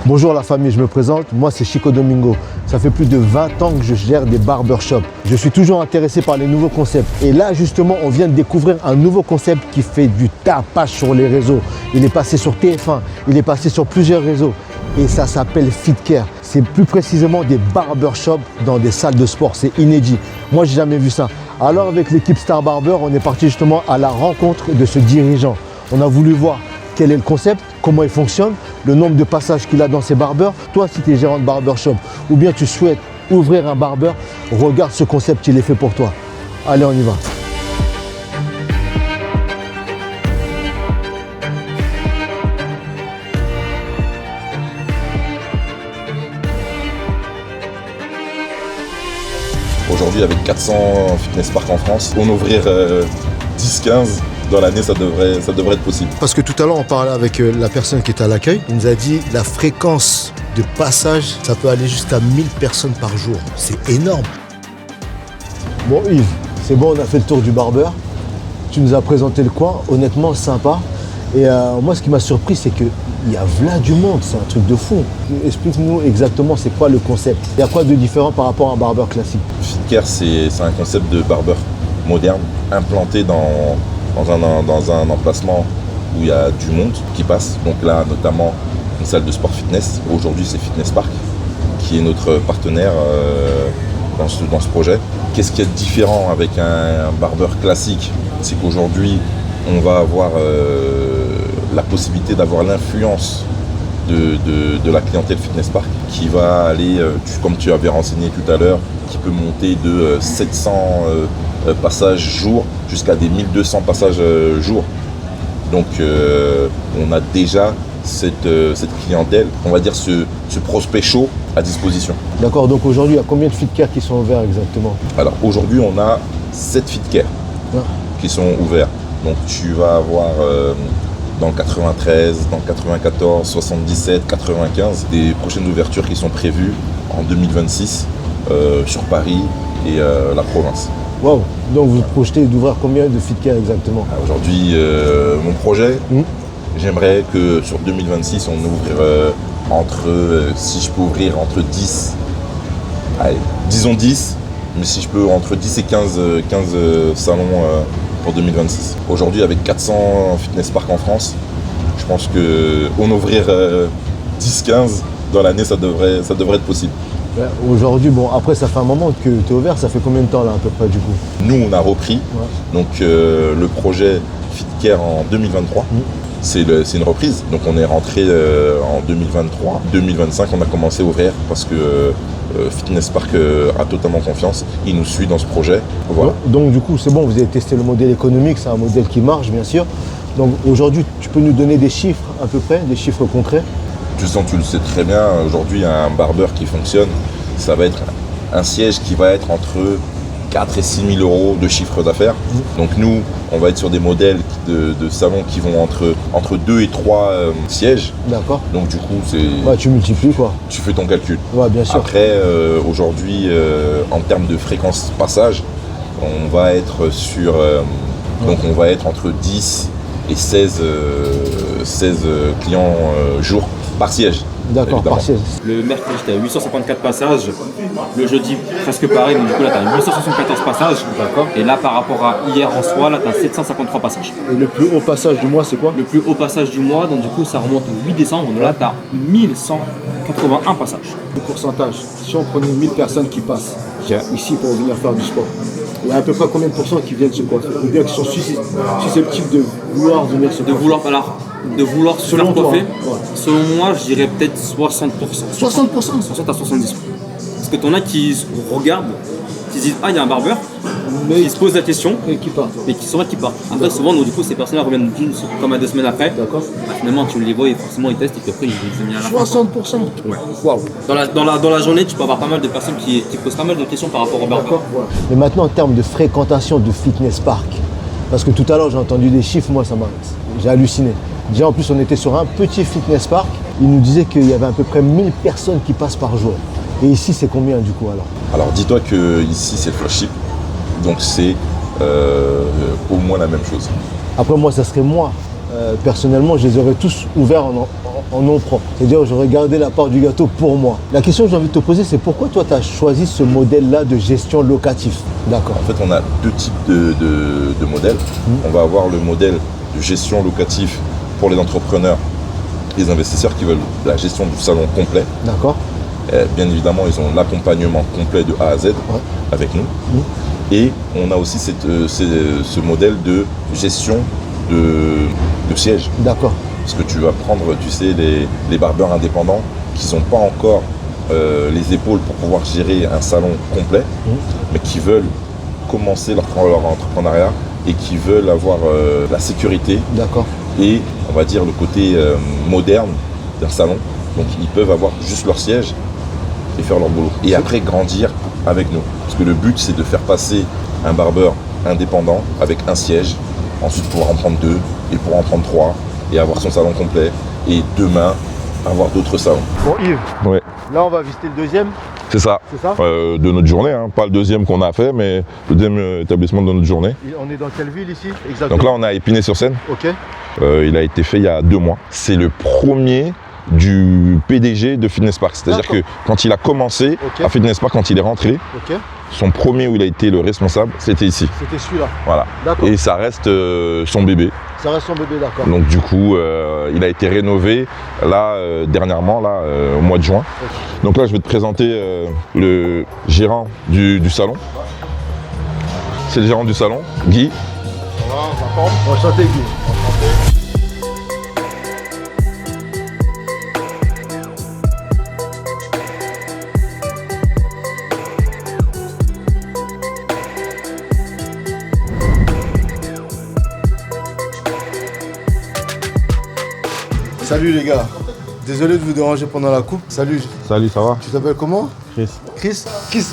Bonjour la famille, je me présente, moi c'est Chico Domingo. Ça fait plus de 20 ans que je gère des barbershops. Je suis toujours intéressé par les nouveaux concepts. Et là justement, on vient de découvrir un nouveau concept qui fait du tapage sur les réseaux. Il est passé sur TF1, il est passé sur plusieurs réseaux. Et ça s'appelle FitCare. C'est plus précisément des barbershops dans des salles de sport. C'est inédit. Moi, j'ai jamais vu ça. Alors avec l'équipe Star Barber, on est parti justement à la rencontre de ce dirigeant. On a voulu voir quel est le concept, comment il fonctionne, le nombre de passages qu'il a dans ses barbers. Toi, si tu es gérant de barbershop ou bien tu souhaites ouvrir un barber, regarde ce concept, il est fait pour toi. Allez, on y va. Aujourd'hui, avec 400 fitness parks en France, on ouvrir 10-15 dans l'année, ça devrait être possible. Parce que tout à l'heure, on parlait avec la personne qui était à l'accueil. Il nous a dit la fréquence de passage, ça peut aller jusqu'à 1000 personnes par jour. C'est énorme. Bon Yves, c'est bon, on a fait le tour du barber. Tu nous as présenté le coin, honnêtement sympa. Et moi, ce qui m'a surpris, c'est qu'il y a là du monde, c'est un truc de fou. Explique-nous exactement c'est quoi le concept. Il y a quoi de différent par rapport à un barber classique? FitCare, c'est un concept de barber moderne, implanté dans un emplacement où il y a du monde qui passe. Donc là, notamment une salle de sport fitness. Aujourd'hui, c'est Fitness Park qui est notre partenaire dans ce projet. Qu'est-ce qui est différent avec un barber classique? C'est qu'aujourd'hui, on va avoir la possibilité d'avoir l'influence de la clientèle Fitness Park qui va aller, comme tu avais renseigné tout à l'heure, qui peut monter de 700 passages jour jusqu'à des 1200 passages jour. Donc on a déjà cette clientèle, on va dire ce prospect chaud à disposition. D'accord, donc aujourd'hui, il y a combien de FitCare qui sont ouverts exactement? Alors aujourd'hui, on a 7 FitCare qui sont ouverts. Donc tu vas avoir dans le 93, dans le 94, 77, 95, des prochaines ouvertures qui sont prévues en 2026 sur Paris et la province. Wow, donc vous projetez d'ouvrir combien de FitCare exactement? Aujourd'hui, mon projet, j'aimerais que sur 2026, on ouvre si je peux ouvrir entre 10, allez, disons 10, mais si je peux entre 10 et 15 salons pour 2026. Aujourd'hui, avec 400 fitness parks en France, je pense qu'on ouvrir 10-15 dans l'année, ça devrait être possible. Ouais, aujourd'hui, bon, après ça fait un moment que tu es ouvert, ça fait combien de temps là à peu près du coup? Nous, on a repris, donc le projet FitCare en 2023. C'est une reprise, donc on est rentré en 2023. 2025, on a commencé à ouvrir parce que Fitness Park a totalement confiance, il nous suit dans ce projet. Voilà. Donc du coup, c'est bon, vous avez testé le modèle économique, c'est un modèle qui marche bien sûr. Donc aujourd'hui, tu peux nous donner des chiffres à peu près, des chiffres concrets? Tu le sais très bien, aujourd'hui un barber qui fonctionne, ça va être un siège qui va être entre 4 et 6 000 euros de chiffre d'affaires. Donc nous, on va être sur des modèles de salons qui vont entre 2 et 3 sièges. D'accord. Donc du coup, tu multiplies quoi. Tu fais ton calcul. Ouais, bien sûr. Après, aujourd'hui, en termes de fréquence passage, on va être donc on va être entre 10 et 16 clients jour par siège. D'accord, par siège. Le mercredi, tu as 854 passages. Le jeudi, presque pareil. Donc, du coup, là, tu as 874 passages. D'accord. Et là, par rapport à hier en soi, là, tu as 753 passages. Et le plus haut passage du mois, c'est quoi? Le plus haut passage du mois, donc du coup, ça remonte au 8 décembre. Donc là, tu as 1181 passages. Le pourcentage, si on prenait 1000 personnes qui passent ici pour venir faire du sport, il y a à peu près combien de pourcents qui viennent se coiffer? Ou bien qui sont susceptibles de vouloir venir se coiffer? De vouloir se faire coiffer, selon moi, je dirais peut-être 60%. 60%? 60 à 70%. Parce que t'en as qui regardent, qui se disent ah il y a un barbeur, mais ils se posent la question et qui partent. Mais qui sont là qui partent. Après souvent donc, du coup ces personnes reviennent comme à 2 semaines après. D'accord. Finalement tu les vois et forcément ils testent et puis après ils viennent à la fin. 60%? Ouais. Waouh. Dans la journée tu peux avoir pas mal de personnes qui posent pas mal de questions par rapport au barbeur. Mais maintenant en termes de fréquentation de fitness park, parce que tout à l'heure j'ai entendu des chiffres, moi j'ai halluciné. Déjà en plus on était sur un petit fitness park, il nous disait qu'il y avait à peu près 1000 personnes qui passent par jour. Et ici c'est combien du coup alors? Alors dis-toi que ici c'est le flagship, donc c'est au moins la même chose. Après moi ça serait moi personnellement, je les aurais tous ouverts en nom propre. C'est-à-dire, j'aurais gardé la part du gâteau pour moi. La question que j'ai envie de te poser, c'est pourquoi toi, tu as choisi ce modèle-là de gestion locatif? D'accord. En fait, on a deux types de modèles. On va avoir le modèle de gestion locatif pour les entrepreneurs, les investisseurs qui veulent la gestion du salon complet. D'accord. Bien évidemment, ils ont l'accompagnement complet de A à Z avec nous. Et on a aussi ce modèle de gestion de siège. D'accord. Parce que tu vas prendre, tu sais, les barbeurs indépendants qui n'ont pas encore les épaules pour pouvoir gérer un salon complet, mais qui veulent commencer leur entrepreneuriat et qui veulent avoir la sécurité et, on va dire, le côté moderne d'un salon. Donc, ils peuvent avoir juste leur siège et faire leur boulot. Et après, grandir avec nous. Parce que le but, c'est de faire passer un barbeur indépendant avec un siège, ensuite pouvoir en prendre 2 et pouvoir en prendre 3 et avoir son salon complet. Et demain, avoir d'autres salons. Bon, Yves, Ouais. là, on va visiter le deuxième. C'est ça, C'est ça de notre journée, hein. Pas le deuxième qu'on a fait, mais le deuxième établissement de notre journée. On est dans quelle ville ici exactement? Donc là, on est à Épinay-sur-Seine. Ok. Il a été fait il y a 2 mois. C'est le premier du PDG de Fitness Park. C'est-à-dire que quand il a commencé à Fitness Park, quand il est rentré, son premier où il a été le responsable, c'était ici. C'était celui-là. Voilà. D'accord. Et ça reste son bébé. Ça reste son bébé, d'accord. Donc du coup, il a été rénové là dernièrement, là, au mois de juin. Donc là, je vais te présenter le gérant du salon. C'est le gérant du salon, Guy. Enchanté, Guy. Salut les gars, désolé de vous déranger pendant la coupe. Salut. Salut, ça va? Tu t'appelles comment? Chris. Chris,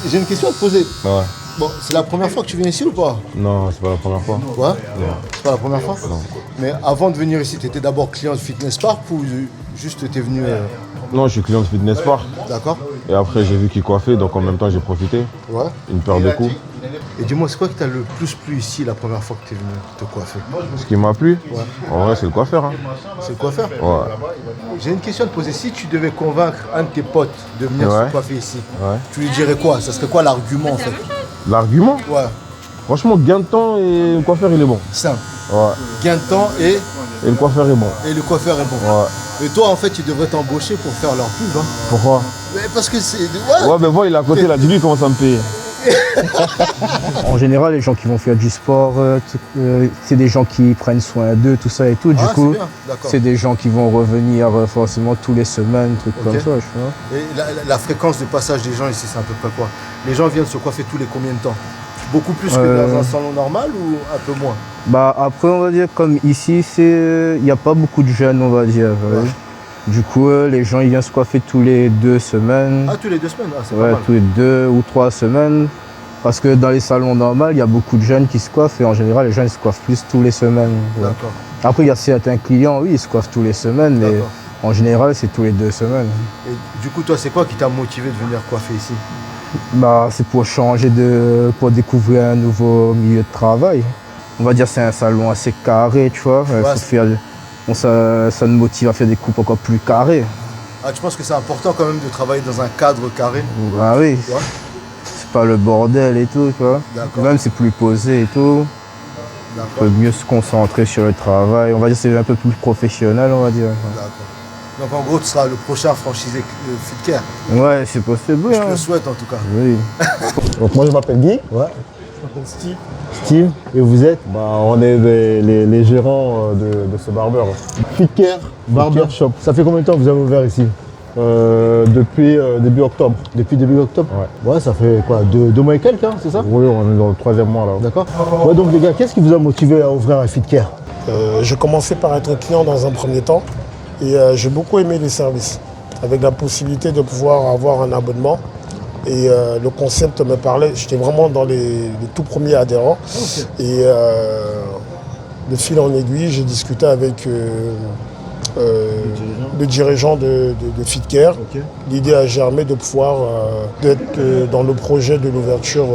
j'ai une question à te poser. Ouais. Bon, c'est la première fois que tu viens ici ou pas? Non, c'est pas la première fois. Ouais? Non. C'est pas la première fois? Non. Mais avant de venir ici, tu étais d'abord client de Fitness Park ou juste t'es venu... Non, je suis client de Fitness Park. D'accord. Et après, j'ai vu qu'il coiffait, donc en même temps, j'ai profité. Ouais. Une paire de coups. Et dis-moi, c'est quoi qui t'a le plus plu ici la première fois que tu es venu te coiffer? Ce qui m'a plu, Ouais. en vrai, c'est le coiffeur. Hein. C'est le coiffeur? Ouais. J'ai une question à te poser. Si tu devais convaincre un de tes potes de venir Ouais. se coiffer ici, Ouais. tu lui dirais quoi? Ça serait quoi l'argument en fait? L'argument, Ouais, franchement, gain de temps et le coiffeur, il est bon. simple. Ouais. Gain de temps et Et le coiffeur est bon. le coiffeur est bon. Ouais. Et toi, en fait, tu devrais t'embaucher pour faire leur pub. Hein. Pourquoi? Mais parce que c'est... Ouais. Ouais, mais bon, il est à côté, là, dis-lui comment ça me paye. En général, les gens qui vont faire du sport, c'est des gens qui prennent soin d'eux, tout ça et tout. Du coup, c'est bien, d'accord. c'est des gens qui vont revenir forcément tous les semaines, trucs comme ça, tu vois. Et la fréquence de passage des gens ici, c'est à peu près quoi? Les gens viennent se coiffer tous les combien de temps? Beaucoup plus que dans un salon normal ou un peu moins? Bah après, on va dire comme ici, il n'y a pas beaucoup de jeunes, on va dire. Ouais. Du coup, les gens ils viennent se coiffer tous les 2 semaines. Ah, tous les 2 semaines, c'est pas Ouais, mal. tous les 2 ou 3 semaines. Parce que dans les salons normaux, il y a beaucoup de jeunes qui se coiffent et en général, les gens ils se coiffent plus tous les semaines. Ouais. D'accord. Après, il y a certains clients, oui, ils se coiffent tous les semaines, mais D'accord. en général, c'est tous les 2 semaines. Et du coup, toi, c'est quoi qui t'a motivé de venir coiffer ici? Bah, c'est pour pour découvrir un nouveau milieu de travail. On va dire c'est un salon assez carré, tu vois. Ça nous motive à faire des coupes encore plus carrées. Ah, tu penses que c'est important quand même de travailler dans un cadre carré? Bah oui, Tu vois? c'est pas le bordel et tout, tu vois. D'accord. Même c'est plus posé et tout. On D'accord. peut mieux se concentrer sur le travail. On va dire c'est un peu plus professionnel, on va dire. D'accord. Donc en gros, tu seras le prochain franchisé FitCare. Ouais, c'est possible, oui. Je te hein. le souhaite en tout cas. Oui. Donc moi, je m'appelle Guy. Ouais, Je m'appelle Steve. Steve, et vous êtes? Bah, on est les gérants de ce barbeur. FitCare Barber Shop. Ça fait combien de temps que vous avez ouvert ici? Depuis début octobre. Depuis début octobre? Ouais. Ouais, ça fait quoi? 2 mois et quelques, hein, c'est ça? Oui, on est dans le 3e mois là. D'accord. Ouais, donc les gars, qu'est-ce qui vous a motivé à ouvrir un FitCare? Je commençais par être client dans un premier temps et j'ai beaucoup aimé les services, avec la possibilité de pouvoir avoir un abonnement. Et le concept me parlait, j'étais vraiment dans les tout premiers adhérents. Okay. Et de fil en aiguille, j'ai discuté avec le dirigeant de FitCare. L'idée a germé de pouvoir d'être dans le projet de l'ouverture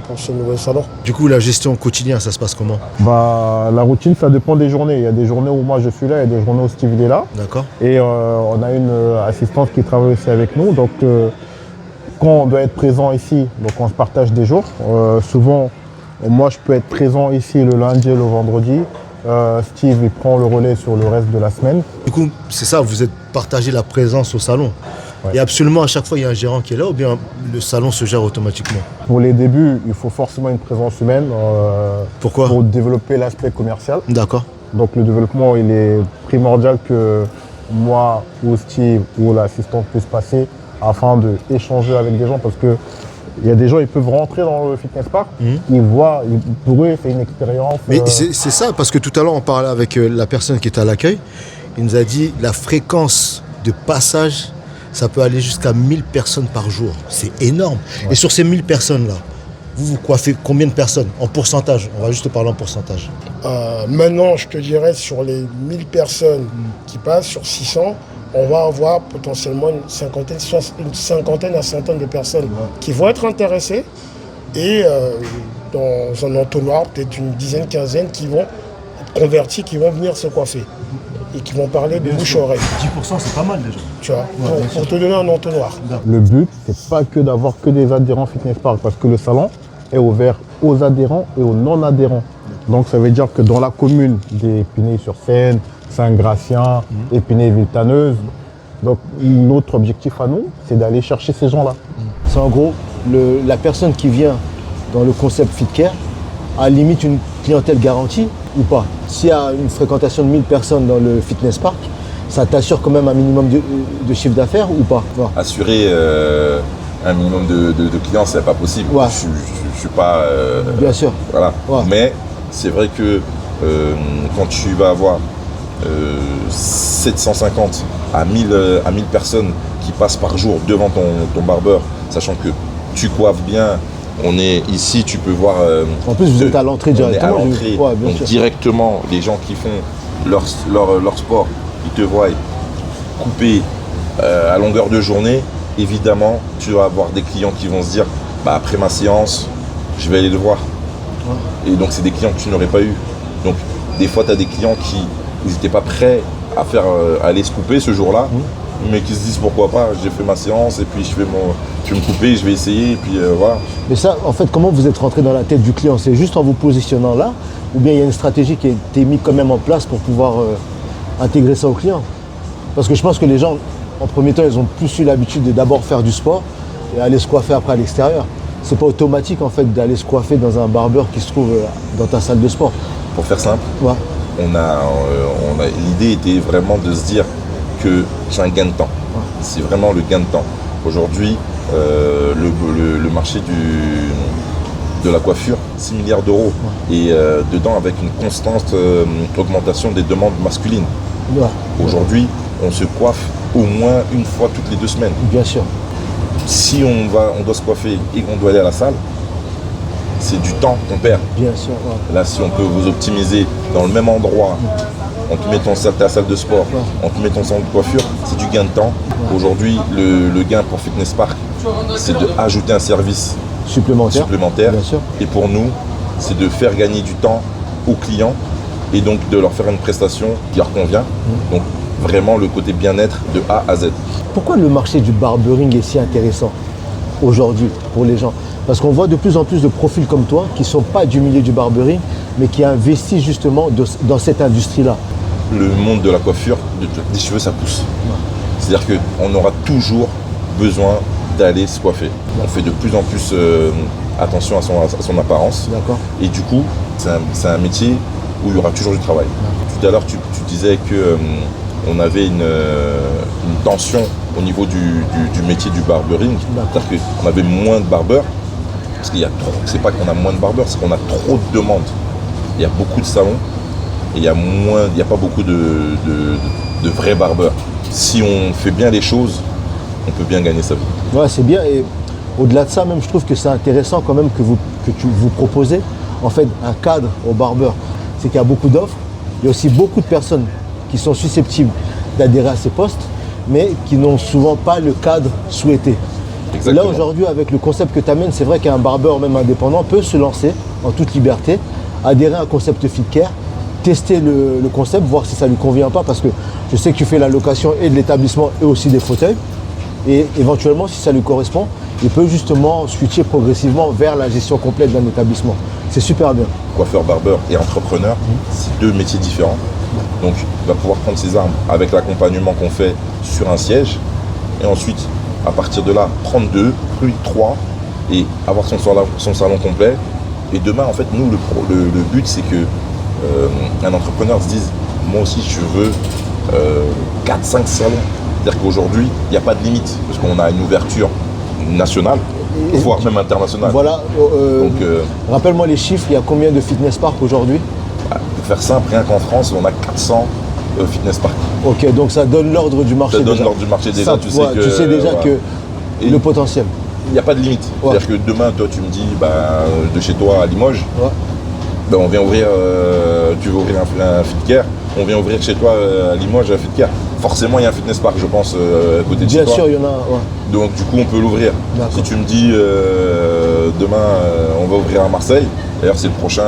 pour ce nouveau salon. Du coup, la gestion quotidienne, ça se passe comment? Bah, la routine, ça dépend des journées. Il y a des journées où moi je suis là, il y a des journées où Steve il est là. D'accord. Et on a une assistante qui travaille aussi avec nous. Donc, quand on doit être présent ici, donc on se partage des jours. Souvent, moi, je peux être présent ici le lundi et le vendredi. Steve, il prend le relais sur le reste de la semaine. Du coup, c'est ça, vous êtes partagé la présence au salon. Ouais. Et absolument, à chaque fois, il y a un gérant qui est là ou bien le salon se gère automatiquement? Pour les débuts, il faut forcément une présence humaine Pourquoi? pour développer l'aspect commercial. D'accord. Donc le développement, il est primordial que moi ou Steve ou l'assistant puisse passer afin d'échanger avec des gens parce que il y a des gens, ils peuvent rentrer dans le fitness park, ils voient, pour eux, c'est une expérience. Mais c'est ça, parce que tout à l'heure, on parlait avec la personne qui était à l'accueil. Il nous a dit la fréquence de passage, ça peut aller jusqu'à 1000 personnes par jour. C'est énorme. Ouais. Et sur ces 1000 personnes-là, vous coiffez combien de personnes en pourcentage? On va juste parler en pourcentage. Maintenant, je te dirais, sur les 1000 personnes qui passent, sur 600, on va avoir potentiellement une cinquantaine à centaine de personnes qui vont être intéressées et dans un entonnoir, peut-être une dizaine, quinzaine qui vont être convertis, qui vont venir se coiffer et qui vont parler de bouche-oreille. 10%, c'est pas mal déjà. Tu vois, pour te donner un entonnoir. Le but, c'est pas que d'avoir que des adhérents fitness park parce que le salon est ouvert aux adhérents et aux non-adhérents. Donc ça veut dire que dans la commune des Épinay-sur-Seine, Saint-Gratien, Épinay-Villetaneuse, donc notre objectif à nous, c'est d'aller chercher ces gens-là. C'est en gros, la personne qui vient dans le concept FitCare a limite une clientèle garantie ou pas? S'il y a une fréquentation de 1000 personnes dans le fitness park, ça t'assure quand même un minimum de chiffre d'affaires ou pas? Assurer un minimum de clients, c'est pas possible. Ouais. Je suis pas. Bien sûr. Voilà. Ouais. Mais c'est vrai que quand tu vas avoir 750 à 1000 personnes qui passent par jour devant ton barbeur, sachant que tu coiffes bien, on est ici, tu peux voir. En plus, vous êtes à l'entrée directement. On est à l'entrée, ouais, bien donc sûr. directement, les gens qui font leur sport, ils te voient couper à longueur de journée. Évidemment, tu vas avoir des clients qui vont se dire, bah, après ma séance, je vais aller le voir. Ouais. Et donc, c'est des clients que tu n'aurais pas eu. Donc, des fois, tu as des clients qui n'étaient pas prêts à aller se couper ce jour-là, mais qui se disent pourquoi pas, j'ai fait ma séance et puis je vais me couper, je vais essayer et puis voilà. Mais ça, en fait, comment vous êtes rentré dans la tête du client? C'est juste en vous positionnant là ou bien il y a une stratégie qui a été mise quand même en place pour pouvoir intégrer ça au client? Parce que je pense que les gens, en premier temps, ils ont plus eu l'habitude de d'abord faire du sport et aller se coiffer après à l'extérieur. C'est pas automatique en fait d'aller se coiffer dans un barbeur qui se trouve dans ta salle de sport. Pour faire simple, ouais. L'idée était vraiment de se dire que c'est un gain de temps. Ouais. C'est vraiment le gain de temps. Aujourd'hui, le marché de la coiffure, 6 milliards d'euros. Ouais. Et dedans avec une constante augmentation des demandes masculines. Ouais. Aujourd'hui, on se coiffe au moins une fois toutes les 2 semaines. Bien sûr. Si on doit se coiffer et qu'on doit aller à la salle, c'est du temps qu'on perd. Bien sûr. Ouais. Là, si on peut vous optimiser dans le même endroit, on te met ta salle de sport, on te met ton salon de coiffure, c'est du gain de temps. Ouais. Aujourd'hui, le gain pour Fitness Park, c'est d'ajouter un service supplémentaire. Bien sûr. Et pour nous, c'est de faire gagner du temps aux clients et donc de leur faire une prestation qui leur convient. Donc vraiment le côté bien-être de A à Z. Pourquoi le marché du barbering est si intéressant aujourd'hui pour les gens? Parce qu'on voit de plus en plus de profils comme toi qui ne sont pas du milieu du barbering, mais qui investissent justement dans cette industrie-là. Le monde de la coiffure, des cheveux, ça pousse. Ouais. C'est-à-dire qu'on aura toujours besoin d'aller se coiffer. Ouais. On fait de plus en plus attention à son apparence. Et du coup, c'est un métier où il y aura toujours du travail. Ouais. Tout à l'heure, tu disais qu'on avait une tension au niveau du métier du barbering. C'est-à-dire qu'on avait moins de barbeurs. Parce qu'il y a trop, c'est pas qu'on a moins de barbeurs, c'est qu'on a trop de demandes. Il y a beaucoup de salons et il n'y a pas beaucoup de vrais barbeurs. Si on fait bien les choses, on peut bien gagner sa vie. Ouais, c'est bien. Et au-delà de ça, même, je trouve que c'est intéressant quand même que vous proposez en fait un cadre au barbeur. C'est qu'il y a beaucoup d'offres, il y a aussi beaucoup de personnes qui sont susceptibles d'adhérer à ces postes, mais qui n'ont souvent pas le cadre souhaité. Exactement. Là aujourd'hui, avec le concept que tu amènes, c'est vrai qu'un barbeur, même indépendant, peut se lancer en toute liberté, adhérer à un concept FitCare, tester le concept, voir si ça lui convient pas, parce que je sais que tu fais la location et de l'établissement et aussi des fauteuils. Et éventuellement, si ça lui correspond, il peut justement switcher progressivement vers la gestion complète d'un établissement. C'est super bien. Coiffeur, barbeur et entrepreneur, c'est deux métiers différents. Donc il va pouvoir prendre ses armes avec l'accompagnement qu'on fait sur un siège. Et ensuite, à partir de là, prendre 2, puis 3 et avoir son salon complet. Et demain, en fait, nous, le but, c'est que un entrepreneur se dise, moi aussi, je veux 4-5 salons. C'est-à-dire qu'aujourd'hui, il n'y a pas de limite, parce qu'on a une ouverture nationale, voire même internationale. Voilà, Donc, rappelle-moi les chiffres, il y a combien de fitness parks aujourd'hui? pour faire simple, rien qu'en France, on a 400 fitness parks. Ok, donc ça donne l'ordre du marché. Ça donne déjà. l'ordre du marché déjà, Ça, tu sais que... tu sais déjà voilà. que Et le potentiel. il n'y a pas de limite. Ouais. C'est-à-dire que demain, toi, tu me dis, de chez toi à Limoges, Ouais. on vient ouvrir, tu veux ouvrir un FitCare, on vient ouvrir chez toi à Limoges un FitCare. Forcément, il y a un fitness park, je pense, à côté de chez Bien toi. sûr, il y en a. Ouais. Donc, du coup, on peut l'ouvrir. D'accord. Si tu me dis, demain, on va ouvrir à Marseille, d'ailleurs, c'est le prochain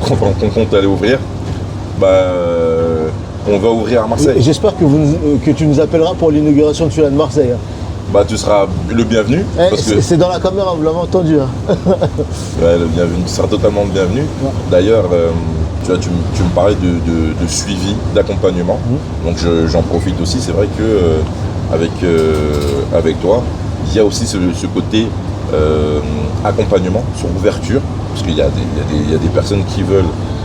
qu'on compte aller ouvrir, on va ouvrir à Marseille. Et j'espère que tu nous appelleras pour l'inauguration de celui-là de Marseille. Hein. Tu seras le bienvenu. Eh, parce que c'est dans la caméra, vous l'avez entendu. Hein. ouais, le bienvenu, tu seras totalement le bienvenu. Ouais. D'ailleurs, tu me parlais de suivi, d'accompagnement. Donc j'en profite aussi. C'est vrai que avec toi, il y a aussi ce côté accompagnement sur ouverture, parce qu'il y a des personnes qui veulent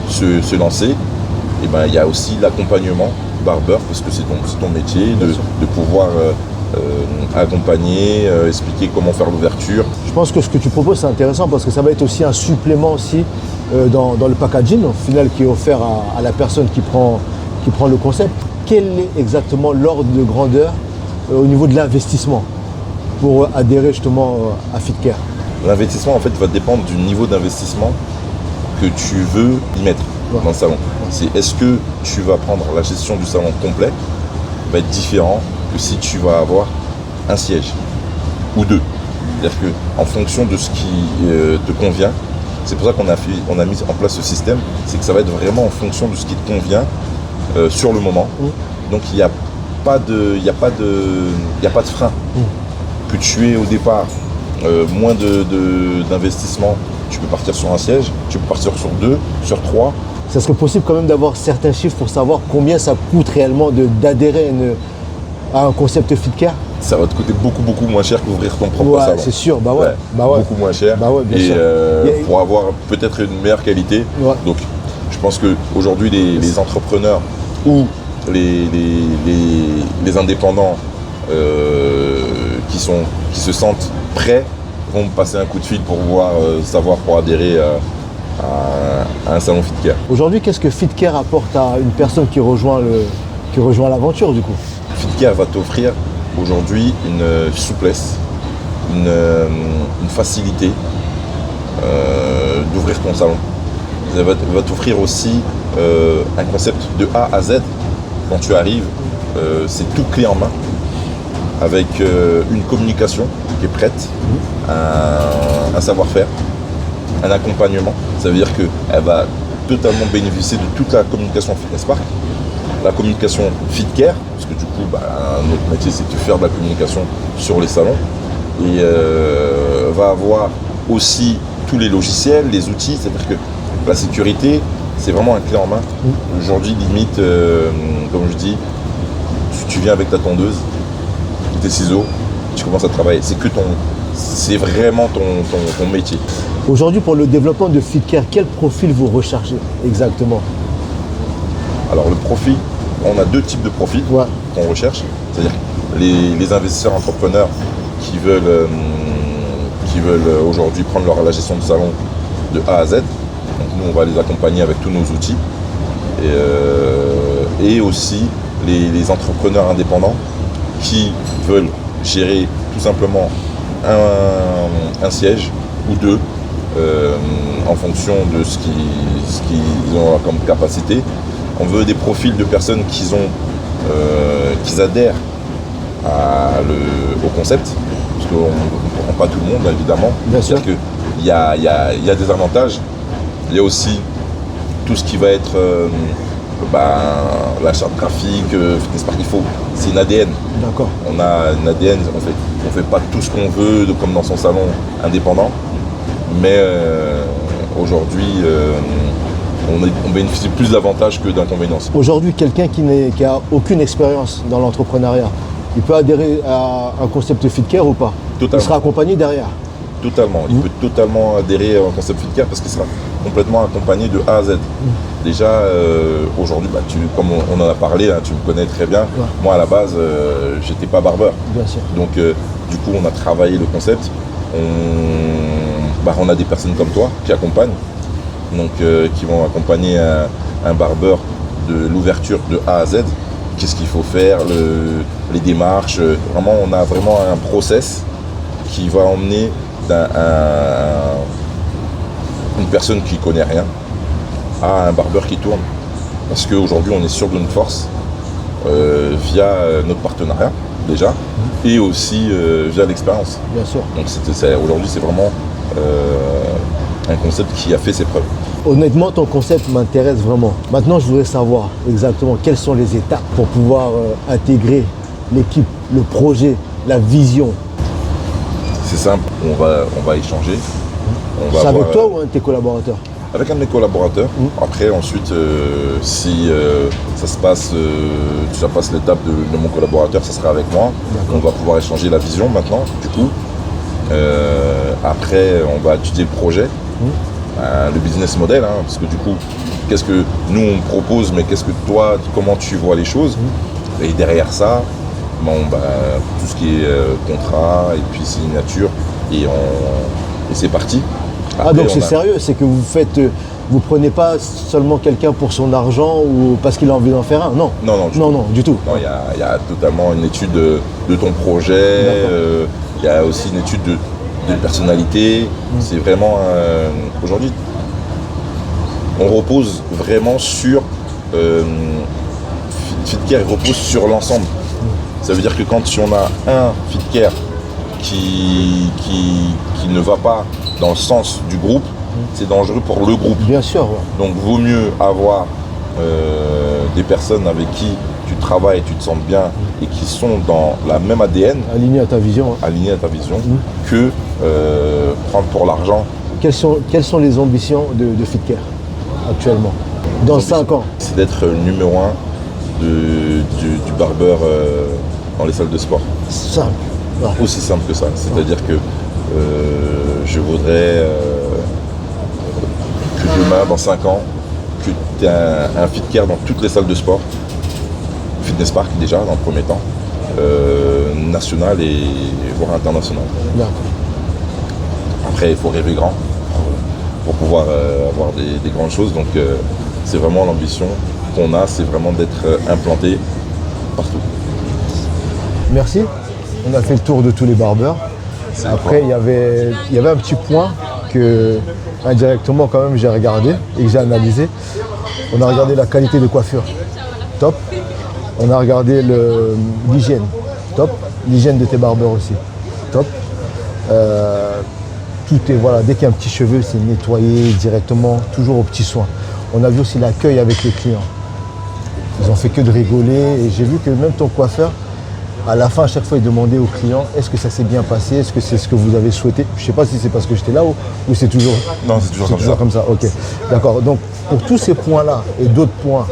se lancer. Et il y a aussi l'accompagnement barbeur, parce que c'est ton métier, de pouvoir accompagner, expliquer comment faire l'ouverture. Je pense que ce que tu proposes, c'est intéressant parce que ça va être aussi un supplément aussi dans le packaging au final qui est offert à la personne qui prend le concept. Quel est exactement l'ordre de grandeur au niveau de l'investissement pour adhérer justement à FitCare? L'investissement, en fait, va dépendre du niveau d'investissement que tu veux y mettre dans le salon. Est-ce que tu vas prendre la gestion du salon complet, va être différent que si tu vas avoir un siège ou 2. C'est-à-dire qu'en fonction de ce qui te convient, c'est pour ça qu'on a mis en place ce système, c'est que ça va être vraiment en fonction de ce qui te convient sur le moment. Donc il n'y a pas de frein. Que tu aies au départ moins d'investissement, tu peux partir sur un siège, tu peux partir sur 2, sur 3. Ça serait possible quand même d'avoir certains chiffres pour savoir combien ça coûte réellement d'adhérer à un concept FitCare? Ça va te coûter beaucoup moins cher qu'ouvrir ton propre salon. C'est sûr, Ouais, beaucoup moins cher. Bien et sûr. pour avoir peut-être une meilleure qualité. Ouais. Donc je pense qu'aujourd'hui les entrepreneurs ou les indépendants qui se sentent prêts vont me passer un coup de fil pour pour adhérer à un salon FitCare. Aujourd'hui, qu'est-ce que FitCare apporte à une personne qui rejoint l'aventure du coup? FitCare va t'offrir aujourd'hui une souplesse, une facilité d'ouvrir ton salon. Ça va t'offrir aussi un concept de A à Z. Quand tu arrives, c'est tout clé en main, avec une communication qui est prête, un savoir-faire, un accompagnement. Ça veut dire qu'elle va totalement bénéficier de toute la communication Fitness Park, la communication FitCare, parce que du coup, notre métier, c'est de faire de la communication sur les salons, et va avoir aussi tous les logiciels, les outils, c'est-à-dire que la sécurité, c'est vraiment un clé en main. Aujourd'hui, limite, comme je dis, tu viens avec ta tondeuse, tes ciseaux, tu commences à travailler. C'est vraiment ton métier. Aujourd'hui, pour le développement de FitCare, quel profil vous recherchez exactement? Alors le profil, on a 2 types de profils qu'on recherche. C'est-à-dire les investisseurs entrepreneurs qui veulent aujourd'hui prendre la gestion du salon de A à Z. Donc nous, on va les accompagner avec tous nos outils. Et aussi les entrepreneurs indépendants qui veulent gérer tout simplement un siège ou 2 en fonction de ce qu'ils ont comme capacité, On veut des profils de personnes qui adhèrent au concept, parce qu'on ne prend pas tout le monde, évidemment. Bien sûr. C'est-à-dire qu'il y a des avantages. Il y a aussi tout ce qui va être la charte graphique, Fitness Park, c'est une ADN. D'accord. On a une ADN, on fait pas tout ce qu'on veut, comme dans son salon indépendant, mais aujourd'hui, on bénéficie plus d'avantages que d'inconvénients. Aujourd'hui, quelqu'un qui a aucune expérience dans l'entrepreneuriat, il peut adhérer à un concept FitCare ou pas? Totalement. Il sera accompagné derrière. Totalement. Il peut totalement adhérer au concept FitCare parce qu'il sera complètement accompagné de A à Z. Déjà, aujourd'hui, comme on en a parlé, hein, tu me connais très bien. Ouais. Moi, à la base, j'étais pas barbeur. Bien sûr. Donc, du coup, on a travaillé le concept. On a des personnes comme toi qui accompagnent, donc qui vont accompagner un barbeur de l'ouverture de A à Z. Qu'est-ce qu'il faut faire, les démarches. Vraiment, on a vraiment un process qui va emmener une personne qui ne connaît rien à un barbeur qui tourne. Parce qu'aujourd'hui, on est sûr de notre force via notre partenariat, déjà, et aussi via l'expérience. Bien sûr. Donc aujourd'hui, c'est vraiment un concept qui a fait ses preuves. Honnêtement, ton concept m'intéresse vraiment. Maintenant, je voudrais savoir exactement quelles sont les étapes pour pouvoir intégrer l'équipe, le projet, la vision. C'est simple, on va échanger. C'est avec toi ou un de tes collaborateurs? Avec un de mes collaborateurs. Après, ensuite, si ça passe l'étape de mon collaborateur, ça sera avec moi. On va pouvoir échanger la vision maintenant, du coup. Après, on va étudier le projet, le business model, hein, parce que du coup, qu'est-ce que nous on propose, mais qu'est-ce que toi, comment tu vois les choses. Et derrière ça, tout ce qui est contrat et puis signature, et c'est parti. Après, Donc c'est sérieux, c'est que vous prenez pas seulement quelqu'un pour son argent ou parce qu'il a envie d'en faire un, non. Non, du tout. Non, il y a totalement une étude de ton projet, il y a aussi une étude de personnalité. C'est vraiment, aujourd'hui, on repose vraiment sur, FitCare repose sur l'ensemble. Ça veut dire que quand on a un FitCare qui ne va pas dans le sens du groupe, c'est dangereux pour le groupe. Bien sûr. Ouais. Donc vaut mieux avoir des personnes avec qui tu travailles et tu te sens bien et qui sont dans la même ADN, Aligné à ta vision. Hein. Que prendre pour l'argent. Quelles sont les ambitions de FitCare actuellement? Dans 5 ans? C'est d'être numéro 1 du barbeur dans les salles de sport. Simple. Ouais. Aussi simple que ça. C'est-à-dire que je voudrais que demain, dans 5 ans, que tu aies un FitCare dans toutes les salles de sport. Fitness Park déjà, dans le premier temps. National et voire international. D'accord. Après, il faut rêver grand pour pouvoir avoir des grandes choses. Donc, c'est vraiment l'ambition qu'on a, c'est vraiment d'être implanté partout. Merci. On a fait le tour de tous les barbeurs. Après, il y avait un petit point que indirectement quand même j'ai regardé et que j'ai analysé. On a regardé la qualité de coiffure. Top. On a regardé l'hygiène. Top. L'hygiène de tes barbeurs aussi. Top. Tout est, voilà, dès qu'il y a un petit cheveu, c'est nettoyé directement, toujours aux petits soins. On a vu aussi l'accueil avec les clients. Ils ont fait que de rigoler et j'ai vu que même ton coiffeur, à la fin, à chaque fois, il demandait aux clients est-ce que ça s'est bien passé, est-ce que c'est ce que vous avez souhaité. Je ne sais pas si c'est parce que j'étais là ou c'est toujours. Non, c'est toujours comme ça. Ok, d'accord. Donc pour tous ces points-là et d'autres points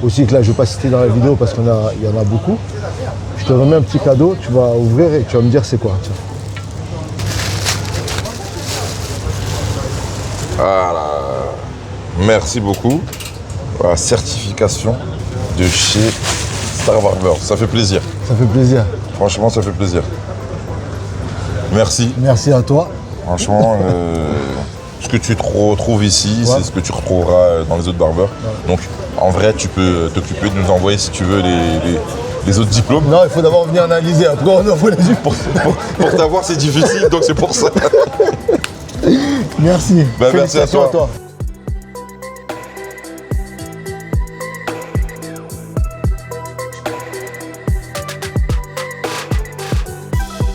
aussi que là je ne vais pas citer dans la vidéo parce qu'il y en a beaucoup, je te remets un petit cadeau, tu vas ouvrir et tu vas me dire c'est quoi. Tiens. Voilà. Merci beaucoup. La certification de chez Star Barber. Ça fait plaisir. Ça fait plaisir. Franchement, ça fait plaisir. Merci. Merci à toi. Franchement, ce que tu trouves ici, c'est ce que tu retrouveras dans les autres barbeurs. Ouais. Donc, en vrai, tu peux t'occuper de nous envoyer, si tu veux, les autres diplômes. Non, il faut d'abord venir analyser. Après, on envoie les diplômes. Pour t'avoir, c'est difficile, donc c'est pour ça. Merci. Merci à toi.